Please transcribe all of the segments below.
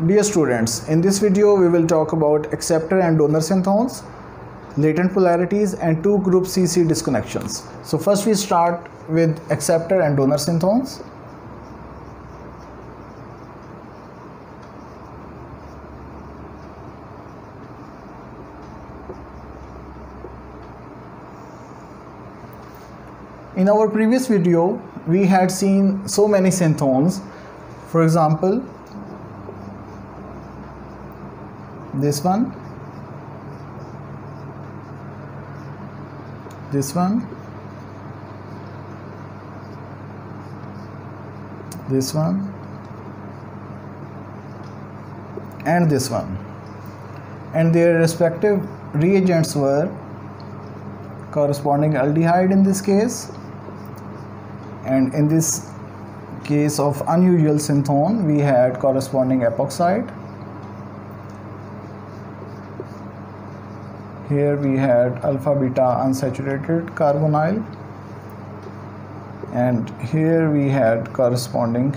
Dear students, in this video we will talk about acceptor and donor synthons, latent polarities and two group CC disconnections. So first we start with acceptor and donor synthons. In our previous video, we had seen so many synthons. For example, this one, this one, this one, and this one, and their respective reagents were corresponding aldehyde in this case, and in this case of unusual synthon we had corresponding epoxide. Here we had alpha beta unsaturated carbonyl, and here we had corresponding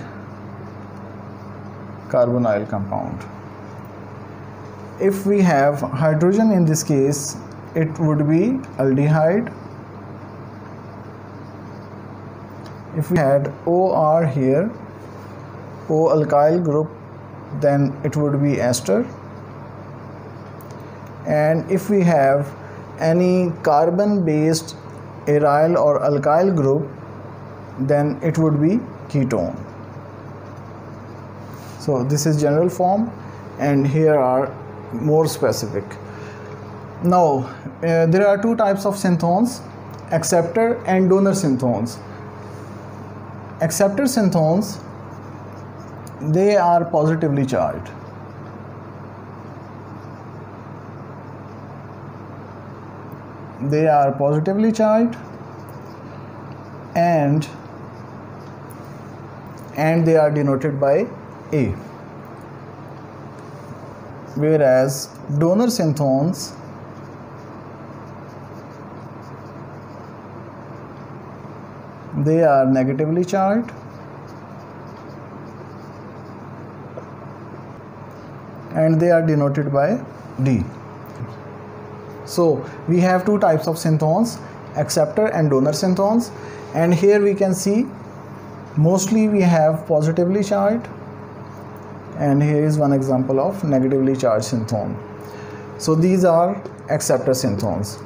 carbonyl compound. If we have hydrogen in this case, it would be aldehyde. If we had OR here, O alkyl group, then it would be ester. And if we have any carbon based aryl or alkyl group, then it would be ketone. So this is general form, and here are more specific. Now there are two types of synthons, acceptor and donor synthons. Acceptor synthons, they are positively charged. They are positively charged and they are denoted by A. Whereas donor synthons, they are negatively charged and they are denoted by D. So we have two types of synthons, acceptor and donor synthons, and here we can see mostly we have positively charged, and here is one example of negatively charged synthon. So these are acceptor synthons,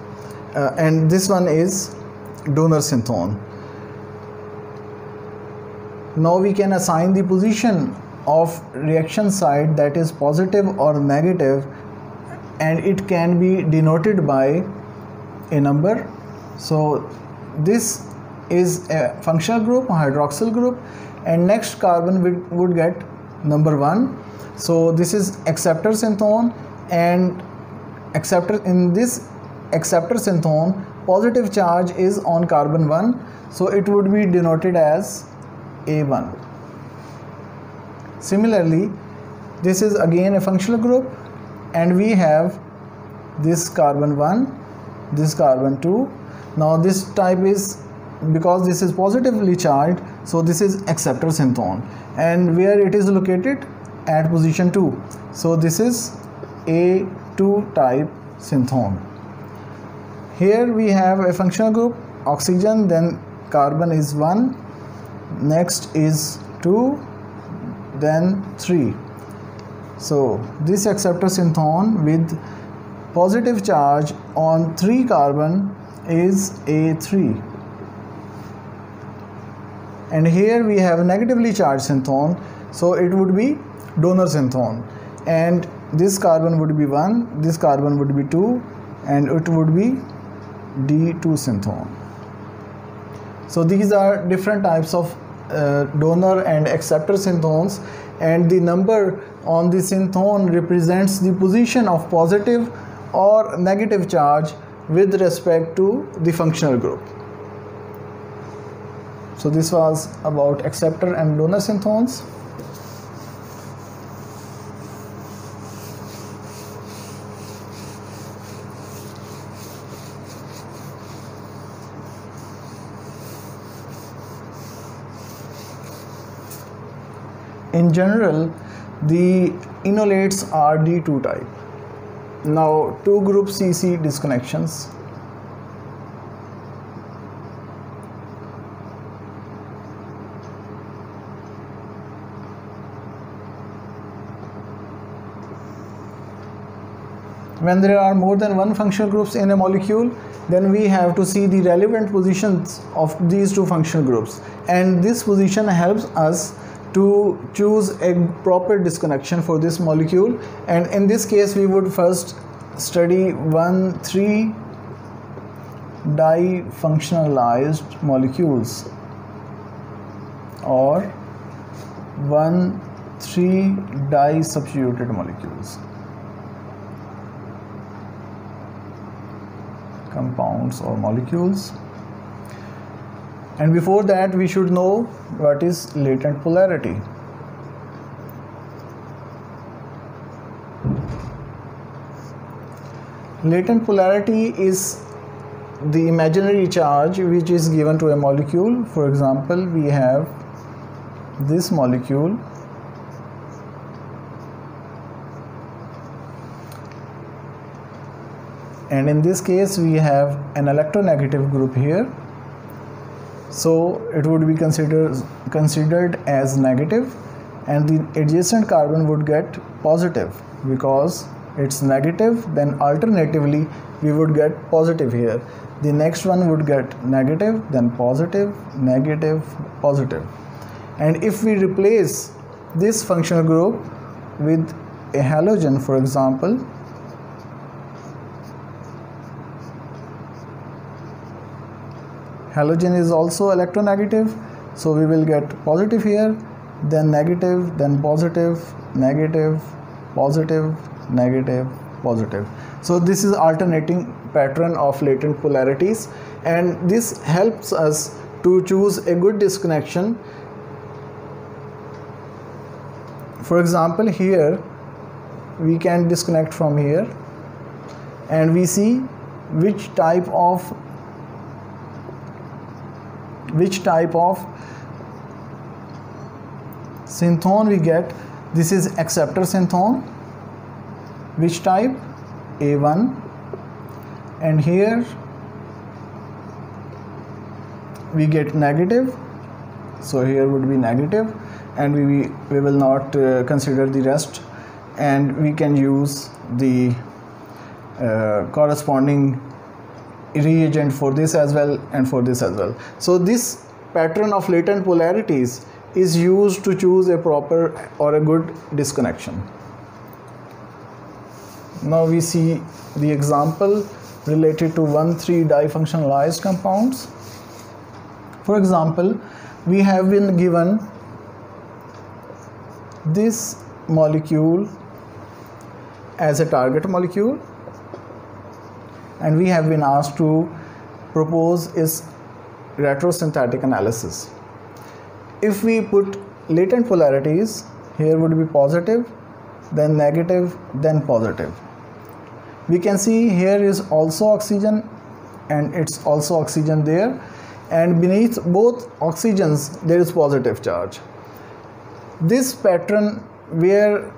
and this one is donor synthon. Now we can assign the position of reaction site, that is positive or negative, and it can be denoted by a number. So this is a functional group, a hydroxyl group, and next carbon would get number 1. So this is acceptor synthon, and in this acceptor synthon positive charge is on carbon 1, so it would be denoted as A1. Similarly, this is again a functional group, and we have this carbon 1, this carbon 2. Now this type is, because this is positively charged, so this is acceptor synthon, and where it is located at position 2, so this is A2 type synthon. Here we have a functional group, oxygen, then carbon is 1, next is 2, then 3. So this acceptor synthon with positive charge on 3 carbon is A3, and here we have a negatively charged synthon, so it would be donor synthon, and this carbon would be 1, this carbon would be 2, and it would be D2 synthon. So these are different types of donor and acceptor synthons, and the number on the synthon represents the position of positive or negative charge with respect to the functional group. So this was about acceptor and donor synthons. In general, The enolates are D2 type. Now 2 group CC disconnections. When there are more than one functional groups in a molecule, then we have to see the relevant positions of these 2 functional groups, and this position helps us to choose a proper disconnection for this molecule. And in this case we would first study 1,3 difunctionalized molecules or 1,3 disubstituted molecules, compounds or molecules. And before that we should know what is latent polarity. Latent polarity is the imaginary charge which is given to a molecule. For example, we have this molecule, and in this case we have an electronegative group here, so it would be considered as negative, and the adjacent carbon would get positive because it's negative. Then alternatively we would get positive here, the next one would get negative, then positive, negative, positive. And if we replace this functional group with a halogen, for example, halogen is also electronegative, so we will get positive here, then negative, then positive, negative, positive, negative, positive. So this is alternating pattern of latent polarities, and this helps us to choose a good disconnection. For example, here we can disconnect from here and we see which type of synthone we get. This is acceptor synthone. Which type? A1. And here we get negative, so here would be negative, and we will not consider the rest, and we can use the corresponding reagent for this as well and for this as well. So this pattern of latent polarities is used to choose a proper or a good disconnection. Now we see the example related to 1,3 difunctionalized compounds. For example, we have been given this molecule as a target molecule, and we have been asked to propose its retrosynthetic analysis. If we put latent polarities, here would be positive, then negative, then positive. We can see here is also oxygen and it's also oxygen there, and beneath both oxygens there is positive charge. This pattern where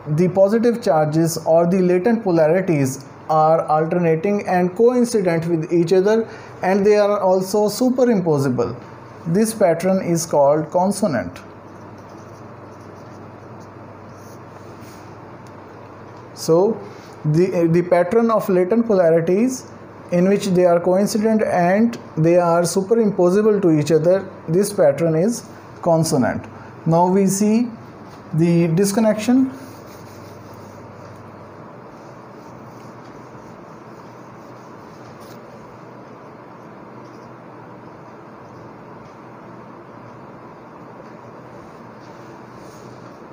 the positive charges or the latent polarities are alternating and coincident with each other, and they are also superimposable, this pattern is called consonant. So the pattern of latent polarities in which they are coincident and they are superimposable to each other, this pattern is consonant. Now we see the disconnection.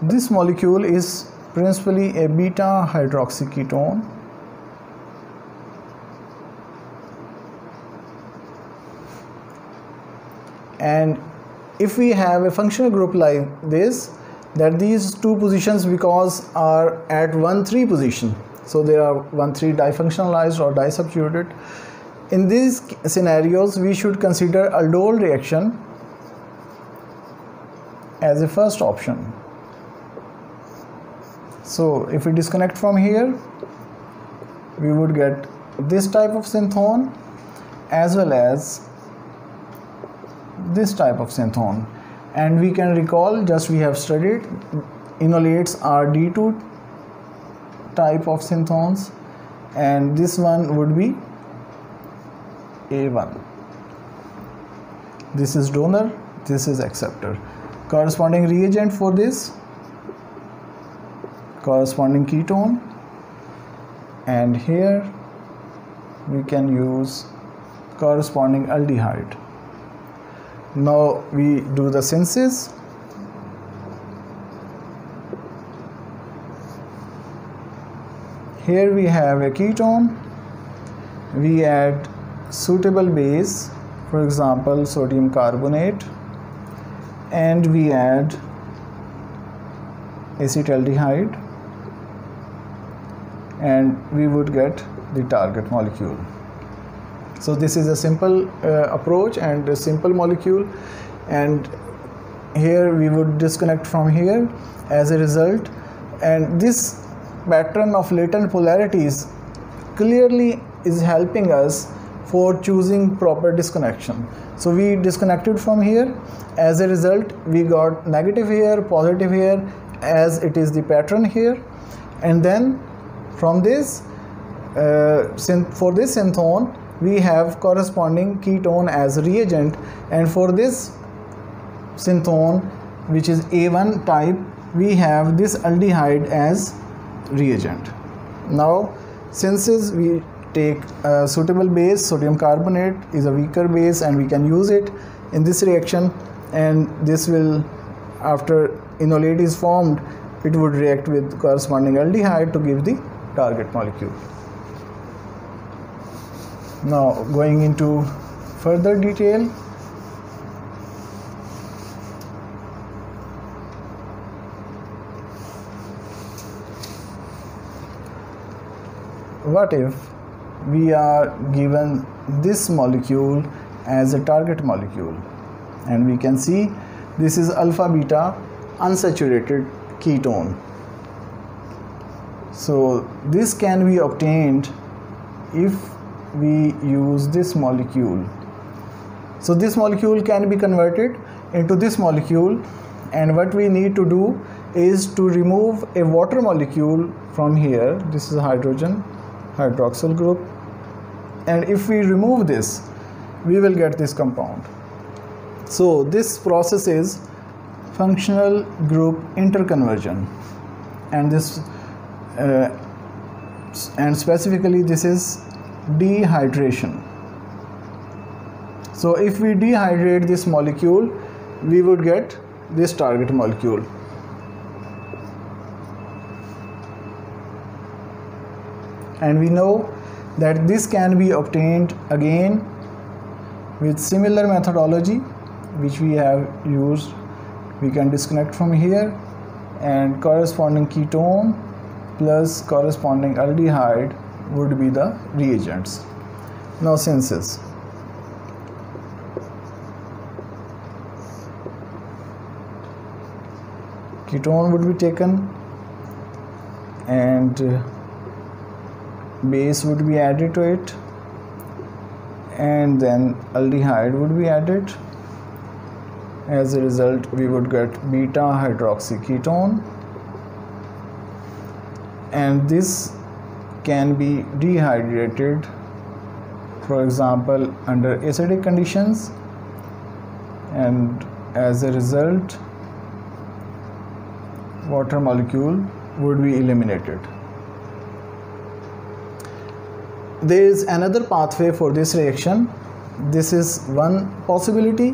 This molecule is principally a beta hydroxyketone, and if we have a functional group like this, that these 2 positions because are at 1,3 position, so there are 1,3 difunctionalized or disubstituted. In these scenarios we should consider aldol reaction as a first option. So if we disconnect from here, we would get this type of synthone as well as this type of synthone. And we can recall, just we have studied, enolates are D2 type of synthones, and this one would be A1. This is donor, this is acceptor. Corresponding reagent for this, corresponding ketone, and here we can use corresponding aldehyde. Now we do the synthesis. Here we have a ketone, we add suitable base, for example sodium carbonate, and we add acetaldehyde, and we would get the target molecule. So this is a simple approach and a simple molecule, and here we would disconnect from here as a result, and this pattern of latent polarities clearly is helping us for choosing proper disconnection. So we disconnected from here, as a result we got negative here, positive here, as it is the pattern here, and then from this for this synthone we have corresponding ketone as reagent, and for this synthone which is A1 type we have this aldehyde as reagent. Now since we take a suitable base, sodium carbonate is a weaker base and we can use it in this reaction, and this will, after enolate is formed, it would react with corresponding aldehyde to give the target molecule. Now going into further detail, what if we are given this molecule as a target molecule, and we can see this is alpha beta unsaturated ketone. So this can be obtained if we use this molecule. So this molecule can be converted into this molecule, and what we need to do is to remove a water molecule from here. This is a hydrogen hydroxyl group, and if we remove this we will get this compound. So this process is functional group interconversion, and this and specifically this is dehydration. So if we dehydrate this molecule we would get this target molecule. And we know that this can be obtained again with similar methodology which we have used. We can disconnect from here, and corresponding ketone plus corresponding aldehyde would be the reagents. Now synthesis. Ketone would be taken and base would be added to it, and then aldehyde would be added. As a result we would get beta hydroxyketone, and this can be dehydrated, for example under acidic conditions, and as a result water molecule would be eliminated. There is another pathway for this reaction. This is one possibility.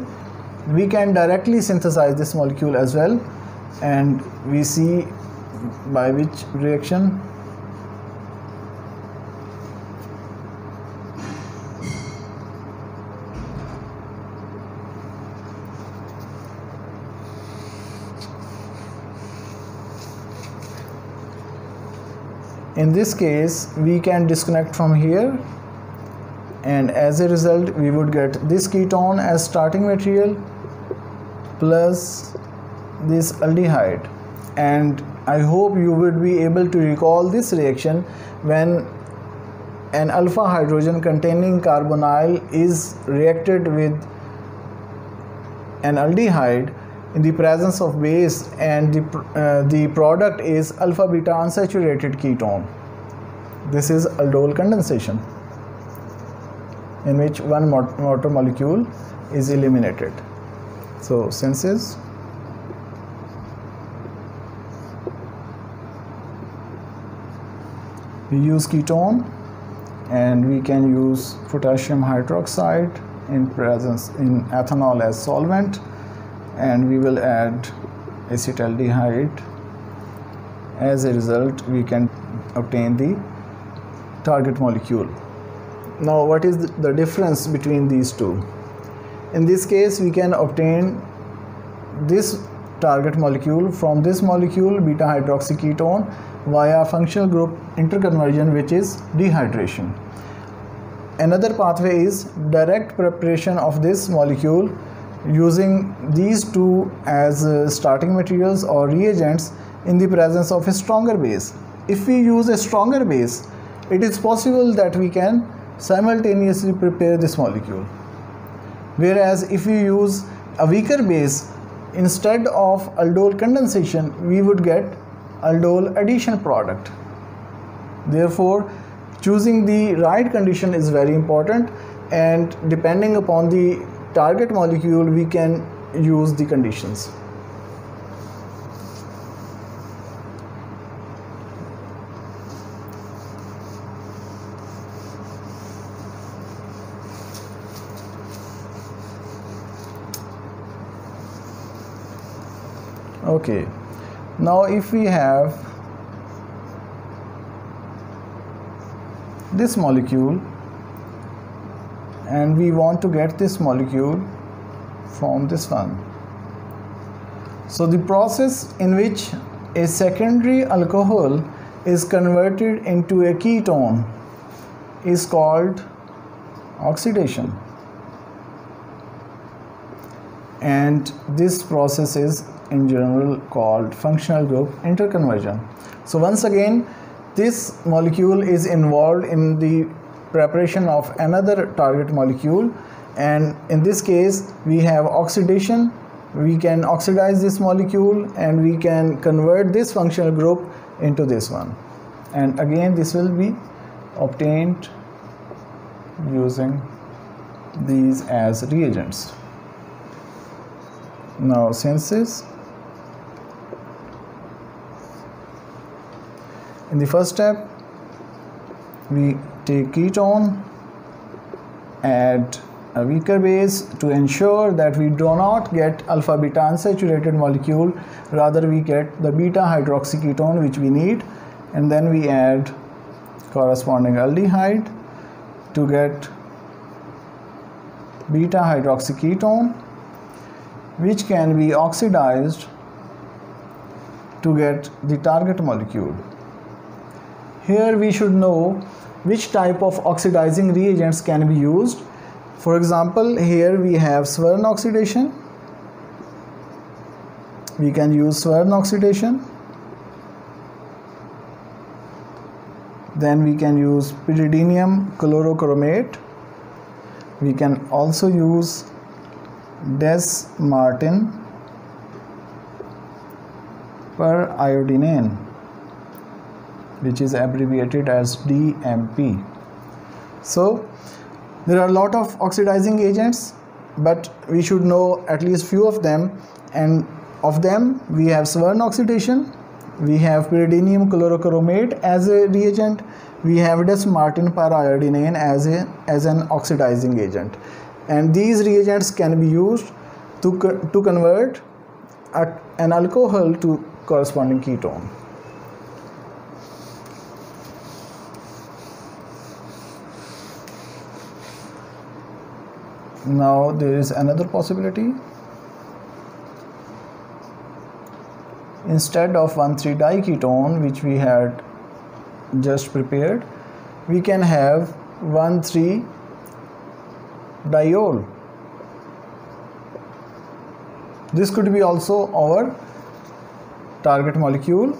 We can directly synthesize this molecule as well, and we see by which reaction. In this case we can disconnect from here, and as a result we would get this ketone as starting material plus this aldehyde, and I hope you would be able to recall this reaction when an alpha hydrogen containing carbonyl is reacted with an aldehyde in the presence of base, and the product is alpha beta unsaturated ketone. This is aldol condensation, in which one water molecule is eliminated. So synthesis. We use ketone, and we can use potassium hydroxide in ethanol as solvent, and we will add acetaldehyde. As a result, we can obtain the target molecule. Now, what is the difference between these two? In this case, we can obtain this target molecule from this molecule beta hydroxyketone via functional group interconversion, which is dehydration. Another pathway is direct preparation of this molecule using these two as starting materials or reagents in the presence of a stronger base. If we use a stronger base, it is possible that we can simultaneously prepare this molecule. Whereas if we use a weaker base, instead of aldol condensation, we would get aldol addition product. Therefore, choosing the right condition is very important, and depending upon the target molecule, we can use the conditions. Okay, now if we have this molecule and we want to get this molecule from this one, so the process in which a secondary alcohol is converted into a ketone is called oxidation, and this process is in general called functional group interconversion. So once again, this molecule is involved in the preparation of another target molecule, and in this case we have oxidation. We can oxidize this molecule and we can convert this functional group into this one, and again this will be obtained using these as reagents. Now synthesis. In the first step, we take ketone, add a weaker base to ensure that we do not get alpha beta unsaturated molecule, rather we get the beta hydroxyketone which we need, and then we add corresponding aldehyde to get beta hydroxyketone, which can be oxidized to get the target molecule. Here we should know which type of oxidizing reagents can be used. For example, here we have Swern oxidation. We can use Swern oxidation. Then we can use pyridinium chlorochromate. We can also use Des-Martin periodinane, which is abbreviated as DMP. So there are a lot of oxidizing agents, but we should know at least few of them, and of them we have Swern oxidation, we have pyridinium chlorochromate as a reagent, we have Des-Martin periodinane as an oxidizing agent, and these reagents can be used to convert an alcohol to corresponding ketone. Now there is another possibility. Instead of 1,3-diketone, which we had just prepared, we can have 1,3-diol. This could be also our target molecule,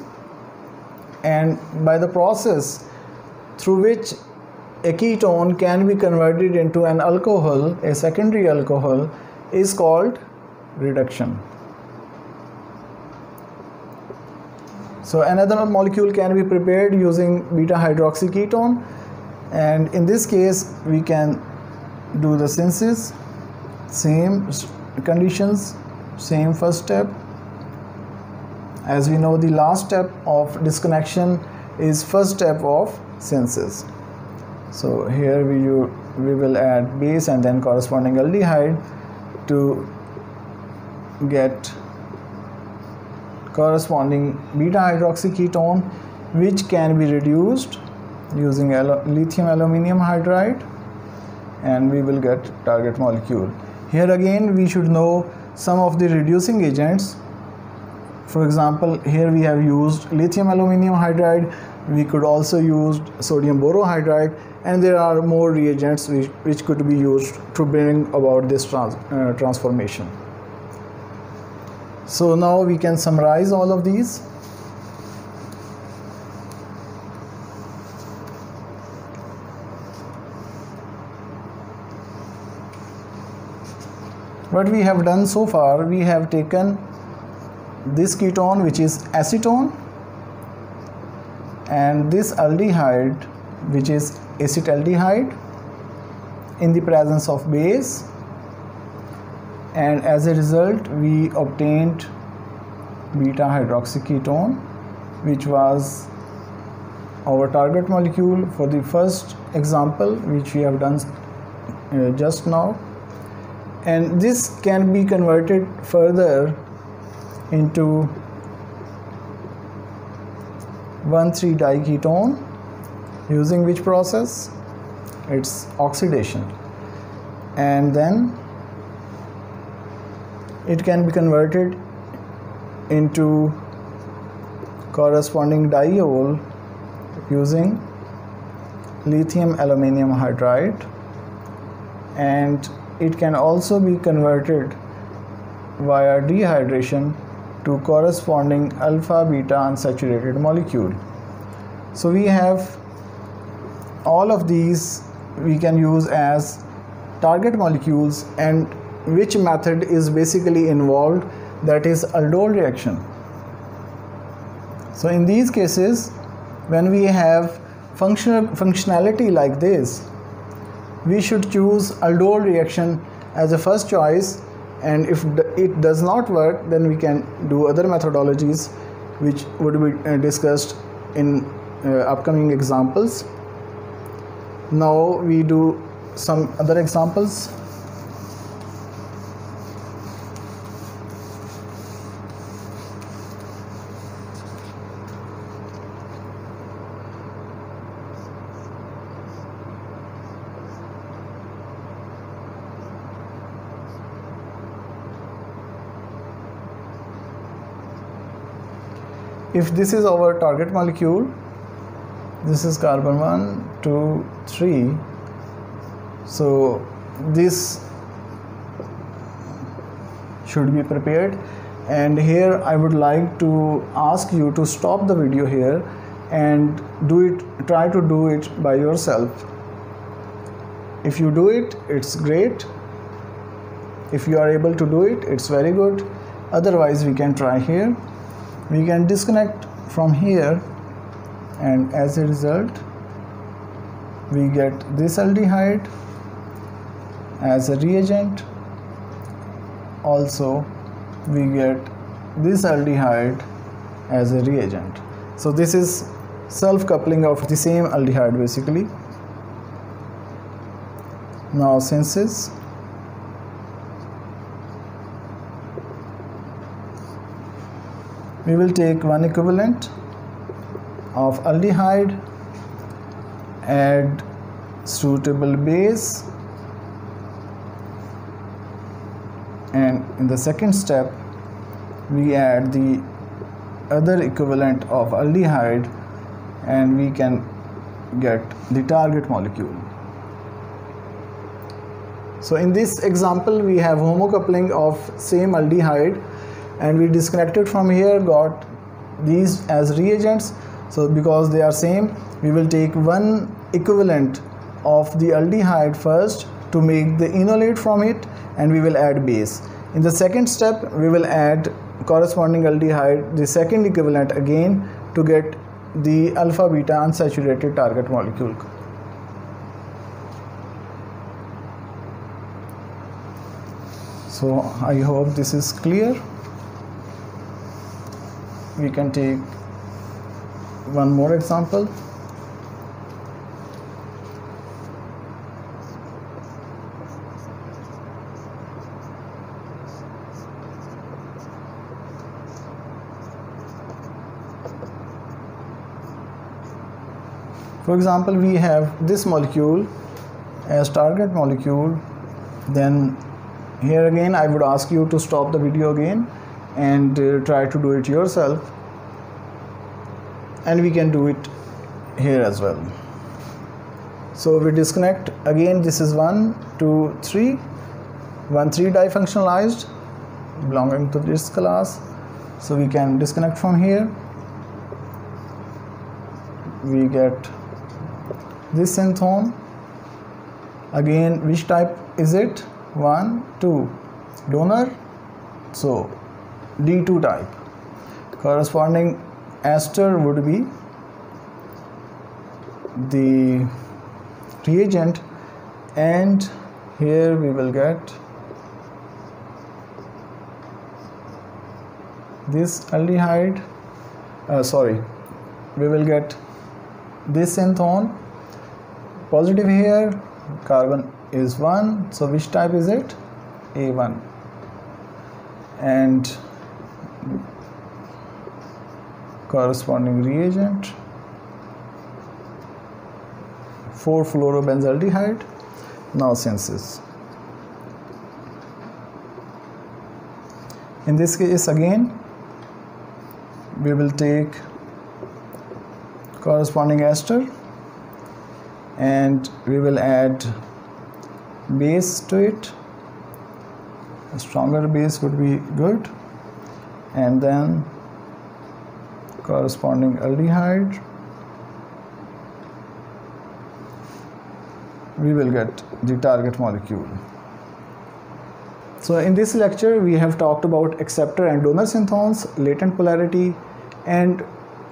and by the process through which a ketone can be converted into an alcohol, a secondary alcohol, is called reduction. So another molecule can be prepared using beta hydroxy ketone, and in this case we can do the synthesis, same conditions, same first step. As we know, the last step of disconnection is first step of synthesis. So here we will add base and then corresponding aldehyde to get corresponding beta hydroxy ketone, which can be reduced using lithium aluminium hydride, and we will get target molecule. Here again we should know some of the reducing agents. For example, here we have used lithium aluminium hydride, we could also use sodium borohydride, and there are more reagents which could be used to bring about this transformation. So now we can summarize all of these. What we have done so far, we have taken this ketone, which is acetone, and this aldehyde, which is acetaldehyde, in the presence of base, and as a result we obtained beta hydroxy ketone, which was our target molecule for the first example which we have done just now. And this can be converted further into 1,3-diketone, using which process? It's oxidation, and then it can be converted into corresponding diol using lithium aluminium hydride, and it can also be converted via dehydration to corresponding alpha beta unsaturated molecule. So we have all of these we can use as target molecules, and which method is basically involved, that is aldol reaction. So in these cases, when we have functionality like this, we should choose aldol reaction as a first choice, and if it does not work, then we can do other methodologies which would be discussed in upcoming examples. Now we do some other examples. If this is our target molecule, this is carbon 1, 2, 3. So this should be prepared, and here I would like to ask you to stop the video here and try to do it by yourself. If you do it, it's great. If you are able to do it, it's very good. Otherwise we can try here. We can disconnect from here, and as a result we get this aldehyde as a reagent. Also we get this aldehyde as a reagent. So this is self-coupling of the same aldehyde basically. Now synthesis. We will take one equivalent of aldehyde, add suitable base, and in the second step we add the other equivalent of aldehyde, and we can get the target molecule. So in this example we have homocoupling of same aldehyde, and we disconnected from here, got these as reagents. So because they are same, we will take one equivalent of the aldehyde first to make the enolate from it, and we will add base. In the second step, we will add corresponding aldehyde, the second equivalent again, to get the alpha beta unsaturated target molecule. So I hope this is clear. We can take one more example. For example, we have this molecule as target molecule. Then here again I would ask you to stop the video again and try to do it yourself, and we can do it here as well. So we disconnect again. This is 1 2 3 1 3 difunctionalized belonging to this class, so we can disconnect from here. We get this synthone again. Which type is it? 1 2 donor, so D2 type. Corresponding ester would be the reagent, and here we will get this aldehyde, we will get this synthone positive here. Carbon is 1, so which type is it? A1. And corresponding reagent 4-fluorobenzaldehyde. Now synthesis. In this case again we will take corresponding ester and we will add base to it. A stronger base would be good, and then corresponding aldehyde. We will get the target molecule. So in this lecture we have talked about acceptor and donor synthones, latent polarity, and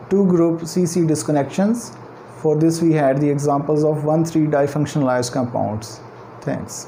two group CC disconnections. For this we had the examples of 1,3 difunctionalized compounds. Thanks.